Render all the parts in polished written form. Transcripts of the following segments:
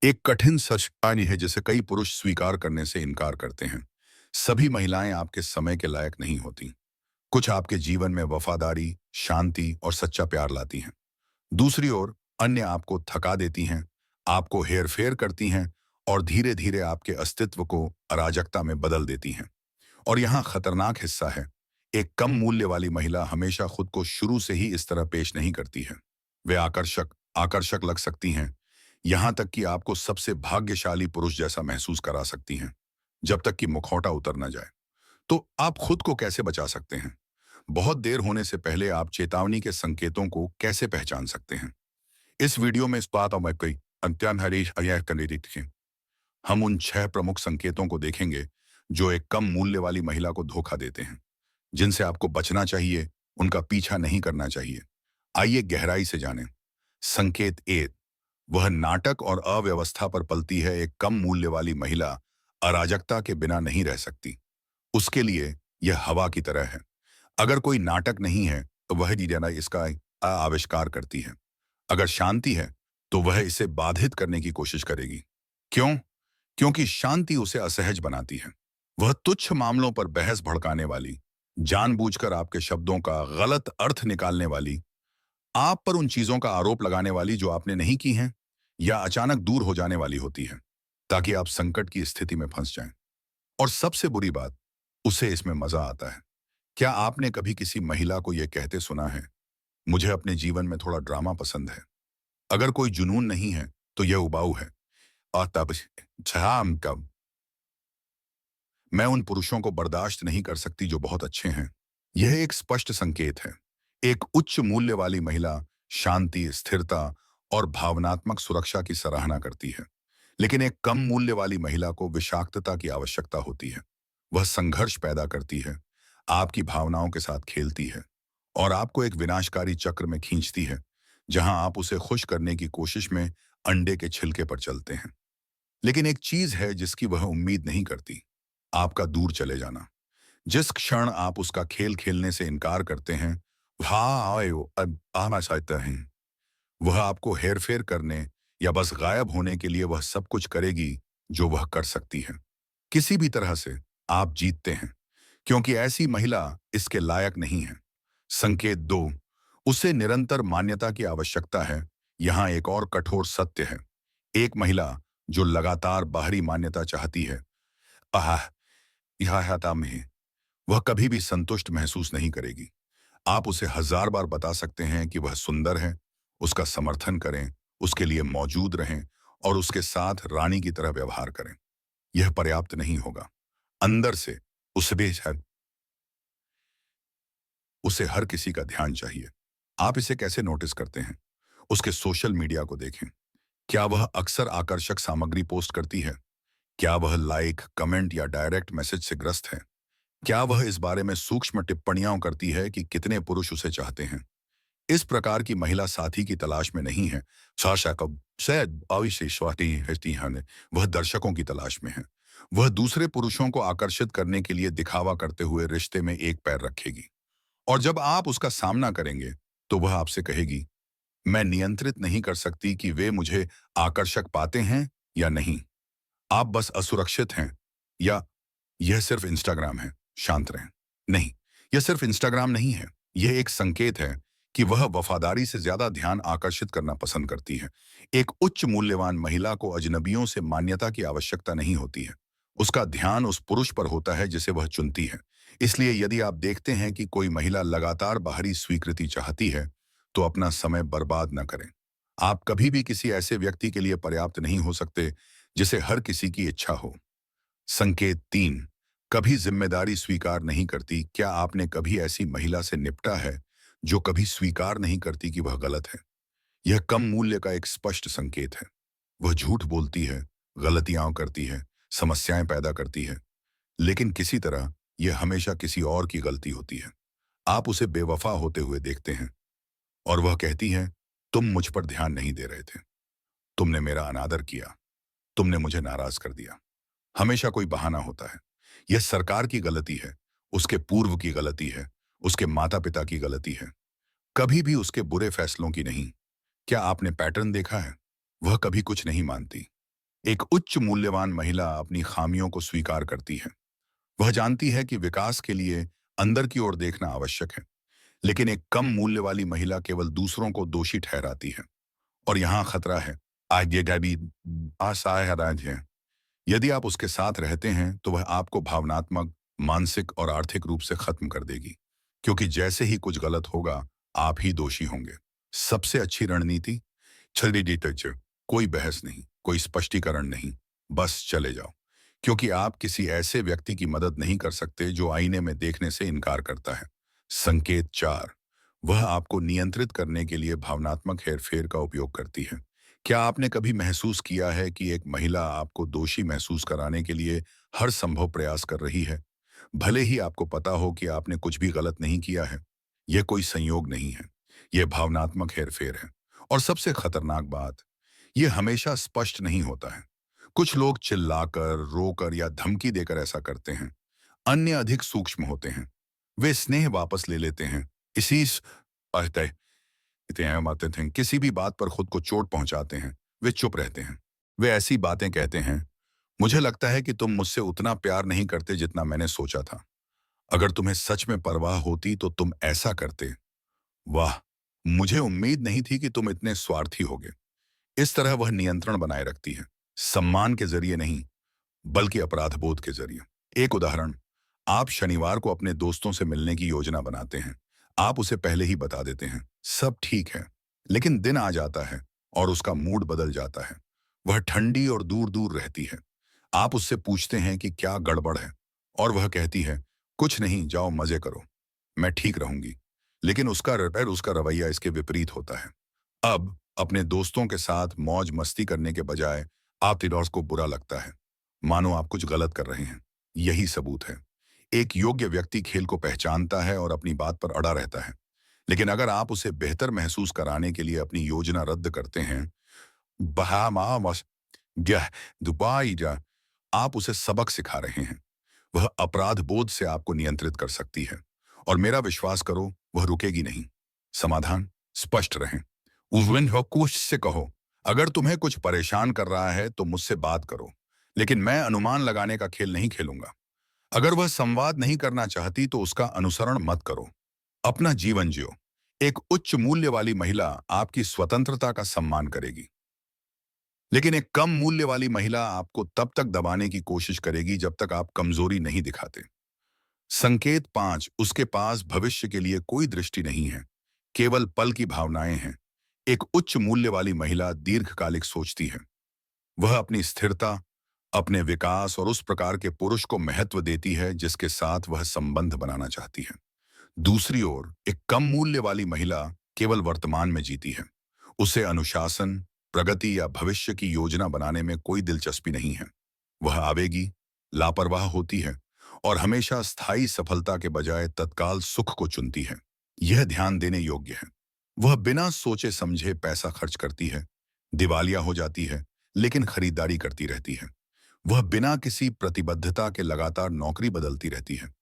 एक कठिन सच कहानी है जिसे कई पुरुष स्वीकार करने से इनकार करते हैं। सभी महिलाएं आपके समय के लायक नहीं होती। कुछ आपके जीवन में वफादारी, शांति और सच्चा प्यार लाती हैं। दूसरी ओर अन्य आपको थका देती हैं, आपको हेरफेर करती हैं और धीरे धीरे आपके अस्तित्व को अराजकता में बदल देती हैं। और यहाँ खतरनाक हिस्सा है, एक कम मूल्य वाली महिला हमेशा खुद को शुरू से ही इस तरह पेश नहीं करती है। वे आकर्षक आकर्षक लग सकती हैं, यहाँ तक कि आपको सबसे भाग्यशाली पुरुष जैसा महसूस करा सकती हैं, जब तक कि मुखौटा उतर न जाए। तो आप खुद को कैसे बचा सकते हैं? बहुत देर होने से पहले आप चेतावनी के संकेतों को कैसे पहचान सकते हैं? इस वीडियो में इस बात और मैं कई अंत्यान हरीश अय्यर कंडित हैं। हम उन 6 प्रमुख संकेतों को देखेंगे जो एक कम मूल्य वाली महिला को धोखा देते हैं, जिनसे आपको बचना चाहिए, उनका पीछा नहीं करना चाहिए। आइए गहराई से जानें। संकेत ए, वह नाटक और अव्यवस्था पर पलती है। एक कम मूल्य वाली महिला अराजकता के बिना नहीं रह सकती। उसके लिए यह हवा की तरह है। अगर कोई नाटक नहीं है तो वह जीना इसका आविष्कार करती है। अगर शांति है तो वह इसे बाधित करने की कोशिश करेगी। क्यों? क्योंकि शांति उसे असहज बनाती है। वह तुच्छ मामलों पर बहस भड़काने वाली, जानबूझकर आपके शब्दों का गलत अर्थ निकालने वाली, आप पर उन चीजों का आरोप लगाने वाली जो आपने नहीं की हैं, या अचानक दूर हो जाने वाली होती है, ताकि आप संकट की स्थिति में फंस जाएं। और सबसे बुरी बात, उसे इसमें मजा आता है। क्या आपने कभी किसी महिला को यह कहते सुना है, मुझे अपने जीवन में थोड़ा ड्रामा पसंद है? अगर कोई जुनून नहीं है तो यह उबाऊ है। और तब छाम कब मैं उन पुरुषों को बर्दाश्त नहीं कर सकती जो बहुत अच्छे हैं। यह एक स्पष्ट संकेत है। एक उच्च मूल्य वाली महिला शांति, स्थिरता और भावनात्मक सुरक्षा की सराहना करती है, लेकिन एक कम मूल्य वाली महिला को विषाक्तता की आवश्यकता होती है। वह संघर्ष पैदा करती है, आपकी भावनाओं के साथ खेलती है और आपको एक विनाशकारी चक्र में खींचती है, जहां आप उसे खुश करने की कोशिश में अंडे के छिलके पर चलते हैं। लेकिन एक चीज है जिसकी वह उम्मीद नहीं करती, आपका दूर चले जाना। जिस क्षण आप उसका खेल खेलने से इनकार करते हैं, हाँ आयो अब आना चाहता है, वह आपको हेरफेर करने या बस गायब होने के लिए वह सब कुछ करेगी जो वह कर सकती है। किसी भी तरह से आप जीतते हैं, क्योंकि ऐसी महिला इसके लायक नहीं है। संकेत 2, उसे निरंतर मान्यता की आवश्यकता है। यहाँ एक और कठोर सत्य है। एक महिला जो लगातार बाहरी मान्यता चाहती है, आह यह हता में, वह कभी भी संतुष्ट महसूस नहीं करेगी। आप उसे हजार बार बता सकते हैं कि वह सुंदर है, उसका समर्थन करें, उसके लिए मौजूद रहें और उसके साथ रानी की तरह व्यवहार करें। यह पर्याप्त नहीं होगा। अंदर से उसे बेहद उसे हर किसी का ध्यान चाहिए। आप इसे कैसे नोटिस करते हैं? उसके सोशल मीडिया को देखें। क्या वह अक्सर आकर्षक सामग्री पोस्ट करती है? क्या वह लाइक, कमेंट या डायरेक्ट मैसेज से ग्रस्त है? क्या वह इस बारे में सूक्ष्म टिप्पणियां करती है कि कितने पुरुष उसे चाहते हैं? इस प्रकार की महिला साथी की तलाश में नहीं है, शायद शायद अविशेषवादी है, वह दर्शकों की तलाश में है। वह दूसरे पुरुषों को आकर्षित करने के लिए दिखावा करते हुए रिश्ते में एक पैर रखेगी। और जब आप उसका सामना करेंगे तो वह आपसे कहेगी, मैं नियंत्रित नहीं कर सकती कि वे मुझे आकर्षक पाते हैं या नहीं। आप बस असुरक्षित हैं, या यह सिर्फ इंस्टाग्राम है, शांत रहें। नहीं, यह सिर्फ इंस्टाग्राम नहीं है। यह एक संकेत है कि वह वफादारी से ज्यादा ध्यान आकर्षित करना पसंद करती है। एक उच्च मूल्यवान महिला को अजनबियों से मान्यता की आवश्यकता नहीं होती है। उसका ध्यान उस पुरुष पर होता है जिसे वह चुनती है। इसलिए यदि आप देखते हैं कि कोई महिला लगातार बाहरी स्वीकृति चाहती है, तो अपना समय बर्बाद न करें। आप कभी भी किसी ऐसे व्यक्ति के लिए पर्याप्त नहीं हो सकते जिसे हर किसी की इच्छा हो। संकेत 3, कभी जिम्मेदारी स्वीकार नहीं करती। क्या आपने कभी ऐसी महिला से निपटा है जो कभी स्वीकार नहीं करती कि वह गलत है? यह कम मूल्य का एक स्पष्ट संकेत है। वह झूठ बोलती है, गलतियां करती है, समस्याएं पैदा करती है, लेकिन किसी तरह यह हमेशा किसी और की गलती होती है। आप उसे बेवफा होते हुए देखते हैं और वह कहती है, तुम मुझ पर ध्यान नहीं दे रहे थे, तुमने मेरा अनादर किया, तुमने मुझे नाराज कर दिया। हमेशा कोई बहाना होता है। यह सरकार की गलती है, उसके पूर्व की गलती है, उसके माता पिता की गलती है, कभी भी उसके बुरे फैसलों की नहीं। क्या आपने पैटर्न देखा है? वह कभी कुछ नहीं मानती, एक उच्च मूल्यवान महिला अपनी खामियों को स्वीकार करती है। वह जानती है कि विकास के लिए अंदर की ओर देखना आवश्यक है। लेकिन एक कम मूल्य वाली महिला केवल दूसरों को दोषी ठहराती है। और यहाँ खतरा है। आज ये भी असहाय है। यदि आप उसके साथ रहते हैं तो वह आपको भावनात्मक, मानसिक और आर्थिक रूप से खत्म कर देगी। क्योंकि जैसे ही कुछ गलत होगा, आप ही दोषी होंगे। सबसे अच्छी रणनीति, छली डिटेक्टर, कोई बहस नहीं, कोई स्पष्टीकरण नहीं, बस चले जाओ। क्योंकि आप किसी ऐसे व्यक्ति की मदद नहीं कर सकते जो आईने में देखने से इनकार करता है। संकेत 4, वह आपको नियंत्रित करने के लिए भावनात्मक हेरफेर का उपयोग करती है। क्या आपने कभी महसूस किया है कि एक महिला आपको दोषी महसूस कराने के लिए हर संभव प्रयास कर रही है, भले ही आपको पता हो कि आपने कुछ भी गलत नहीं किया है? यह कोई संयोग नहीं है, यह भावनात्मक हेरफेर है। और सबसे खतरनाक बात, यह हमेशा स्पष्ट नहीं होता है। कुछ लोग चिल्लाकर, रोकर या धमकी देकर ऐसा करते हैं। अन्य अधिक सूक्ष्म होते हैं। वे स्नेह वापस ले लेते हैं, इसी कहते हैं माते थे, किसी भी बात पर खुद को चोट पहुंचाते हैं। वे चुप रहते हैं। वे ऐसी बातें कहते हैं, मुझे लगता है कि तुम मुझसे उतना प्यार नहीं करते जितना मैंने सोचा था। अगर तुम्हें सच में परवाह होती तो तुम ऐसा करते। वाह, मुझे उम्मीद नहीं थी कि तुम इतने स्वार्थी होगे। इस तरह वह नियंत्रण बनाए रखती है, सम्मान के जरिए नहीं, बल्कि अपराधबोध के जरिए। एक उदाहरण, आप शनिवार को अपने दोस्तों से मिलने की योजना बनाते हैं। आप उसे पहले ही बता देते हैं, सब ठीक है। लेकिन दिन आ जाता है और उसका मूड बदल जाता है। वह ठंडी और दूर दूर रहती है। आप उससे पूछते हैं कि क्या गड़बड़ है, और वह कहती है, कुछ नहीं, जाओ मजे करो, मैं ठीक रहूंगी। लेकिन उसका रवैया इसके विपरीत होता है। अब अपने दोस्तों के साथ मौज मस्ती करने के बजाय आप तिरौस को बुरा लगता है, मानो आप कुछ गलत कर रहे हैं। यही सबूत है। एक योग्य व्यक्ति खेल को पहचानता है और अपनी बात पर अड़ा रहता है। लेकिन अगर आप उसे बेहतर महसूस कराने के लिए अपनी योजना रद्द करते हैं, बहामास यह दुबाई जा, आप उसे सबक सिखा रहे हैं। वह अपराध बोध से आपको नियंत्रित कर सकती है। और मेरा विश्वास करो, वह रुकेगी नहीं। समाधान, स्पष्ट रहें। उस कोश से कहो, अगर तुम्हें कुछ परेशान कर रहा है तो मुझसे बात करो, लेकिन मैं अनुमान लगाने का खेल नहीं खेलूंगा। अगर वह संवाद नहीं करना चाहती तो उसका अनुसरण मत करो। अपना जीवन जियो। एक उच्च मूल्य वाली महिला आपकी स्वतंत्रता का सम्मान करेगी। लेकिन एक कम मूल्य वाली महिला आपको तब तक दबाने की कोशिश करेगी जब तक आप कमजोरी नहीं दिखाते। संकेत 5, उसके पास भविष्य के लिए कोई दृष्टि नहीं है, केवल पल की भावनाएं हैं। एक उच्च मूल्य वाली महिला दीर्घकालिक सोचती है। वह अपनी स्थिरता, अपने विकास और उस प्रकार के पुरुष को महत्व देती है जिसके साथ वह संबंध बनाना चाहती है। दूसरी ओर, एक कम मूल्य वाली महिला केवल वर्तमान में जीती है। उसे अनुशासन, प्रगति या भविष्य की योजना बनाने में कोई दिलचस्पी नहीं है। वह आवेगी, लापरवाह होती है और हमेशा स्थायी सफलता के बजाय तत्काल सुख को चुनती है। यह ध्यान देने योग्य है। वह बिना सोचे समझे पैसा खर्च करती है, दिवालिया हो जाती है, लेकिन खरीदारी करती रहती है। वह बिना किसी प्रतिबद्धता के लगातार नौकरी बदलती रहती है।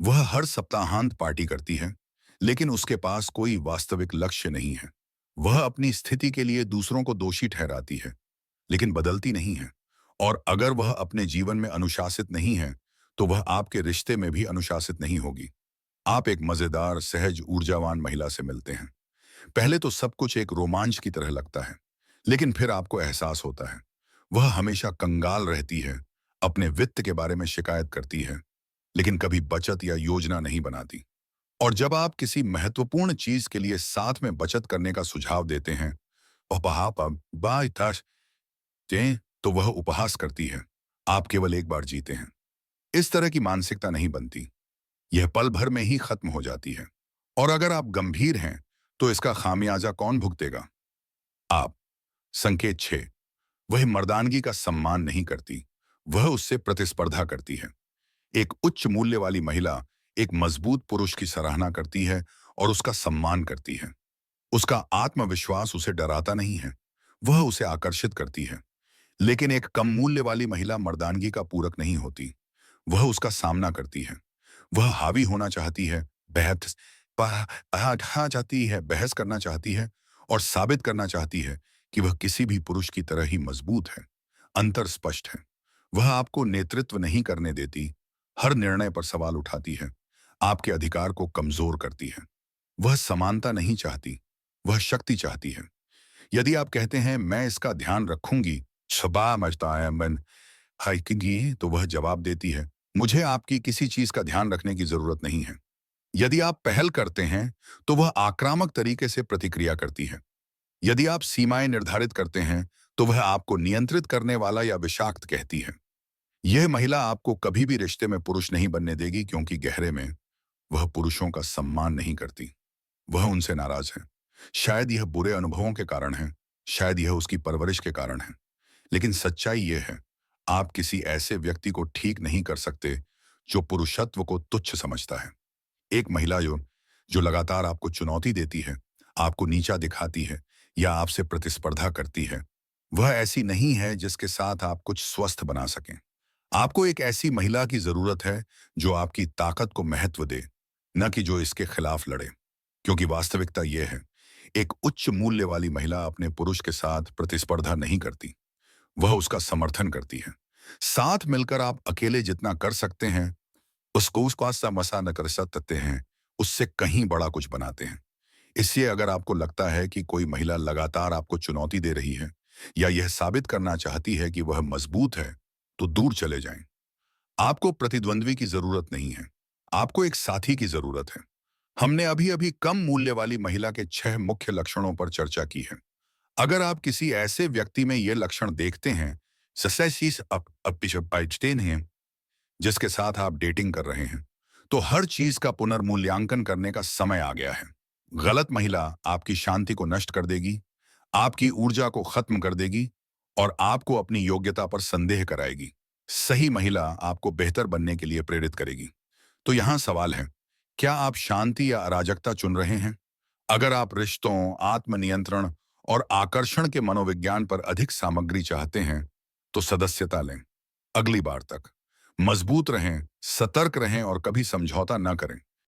वह हर सप्ताहांत पार्टी करती है, लेकिन उसके पास कोई वास्तविक लक्ष्य नहीं है। वह अपनी स्थिति के लिए दूसरों को दोषी ठहराती है, लेकिन बदलती नहीं है। और अगर वह अपने जीवन में अनुशासित नहीं है, तो वह आपके रिश्ते में भी अनुशासित नहीं होगी। आप एक मजेदार, सहज, ऊर्जावान महिला से मिलते हैं। पहले तो सब कुछ एक रोमांच की तरह लगता है, लेकिन फिर आपको एहसास होता है वह हमेशा कंगाल रहती है, अपने वित्त के बारे में शिकायत करती है, लेकिन कभी बचत या योजना नहीं बनाती। और जब आप किसी महत्वपूर्ण चीज के लिए साथ में बचत करने का सुझाव देते हैं, तो वह उपहास करती है। आप केवल एक बार जीते हैं। इस तरह की मानसिकता नहीं बनती, यह पल भर में ही खत्म हो जाती है। और अगर आप गंभीर हैं, तो इसका खामियाजा कौन भुगतेगा? आप। संकेत 6, वह मर्दानगी का सम्मान नहीं करती, वह उससे प्रतिस्पर्धा करती है। एक उच्च मूल्य वाली महिला एक मजबूत पुरुष की सराहना करती है और उसका सम्मान करती है। उसका आत्मविश्वास उसे डराता नहीं है, वह उसे आकर्षित करती है। लेकिन एक कम मूल्य वाली महिला मर्दानगी का पूरक नहीं होती, वह उसका सामना करती है। वह हावी होना चाहती है, बहस करना चाहती है और साबित करना चाहती है कि वह किसी भी पुरुष की तरह ही मजबूत है। अंतर स्पष्ट है। वह आपको नेतृत्व नहीं करने देती, हर निर्णय पर सवाल उठाती है, आपके अधिकार को कमजोर करती है। वह समानता नहीं चाहती, वह शक्ति चाहती है। यदि आप कहते हैं मैं इसका ध्यान रखूंगी, छबा मचता है मन हाइकिंग, तो वह जवाब देती है, मुझे आपकी किसी चीज का ध्यान रखने की जरूरत नहीं है। यदि आप पहल करते हैं तो वह आक्रामक तरीके से प्रतिक्रिया करती है। यदि आप सीमाएं निर्धारित करते हैं तो वह आपको नियंत्रित करने वाला या विषाक्त कहती है। यह महिला आपको कभी भी रिश्ते में पुरुष नहीं बनने देगी, क्योंकि गहरे में वह पुरुषों का सम्मान नहीं करती। वह उनसे नाराज है। शायद यह बुरे अनुभवों के कारण है, शायद यह उसकी परवरिश के कारण है, लेकिन सच्चाई यह है, आप किसी ऐसे व्यक्ति को ठीक नहीं कर सकते जो पुरुषत्व को तुच्छ समझता है। एक महिला जो जो लगातार आपको चुनौती देती है, आपको नीचा दिखाती है या आपसे प्रतिस्पर्धा करती है, वह ऐसी नहीं है जिसके साथ आप कुछ स्वस्थ बना सकें। आपको एक ऐसी महिला की जरूरत है जो आपकी ताकत को महत्व दे, न कि जो इसके खिलाफ लड़े। क्योंकि वास्तविकता यह है, एक उच्च मूल्य वाली महिला अपने पुरुष के साथ प्रतिस्पर्धा नहीं करती, वह उसका समर्थन करती है। साथ मिलकर आप अकेले जितना कर सकते हैं, उसको सा मसा न कर सकते हैं, उससे कहीं बड़ा कुछ बनाते हैं। इसलिए अगर आपको लगता है कि कोई महिला लगातार आपको चुनौती दे रही है या यह साबित करना चाहती है कि वह मजबूत है, तो दूर चले जाएं। आपको प्रतिद्वंद्वी की जरूरत नहीं है, आपको एक साथी की जरूरत है। हमने अभी अभी कम मूल्य वाली महिला के 6 मुख्य लक्षणों पर चर्चा की है। अगर आप किसी ऐसे व्यक्ति में ये लक्षण देखते हैं, हैं जिसके साथ आप डेटिंग कर रहे हैं, तो हर चीज का पुनर्मूल्यांकन करने का समय आ गया है। गलत महिला आपकी शांति को नष्ट कर देगी, आपकी ऊर्जा को खत्म कर देगी और आपको अपनी योग्यता पर संदेह कराएगी। सही महिला आपको बेहतर बनने के लिए प्रेरित करेगी। तो यहाँ सवाल है, क्या आप शांति या अराजकता चुन रहे हैं? अगर आप रिश्तों, आत्मनियंत्रण और आकर्षण के मनोविज्ञान पर अधिक सामग्री चाहते हैं, तो सदस्यता लें। अगली बार तक मजबूत रहें, सतर्क रहें और कभी समझौता न करें।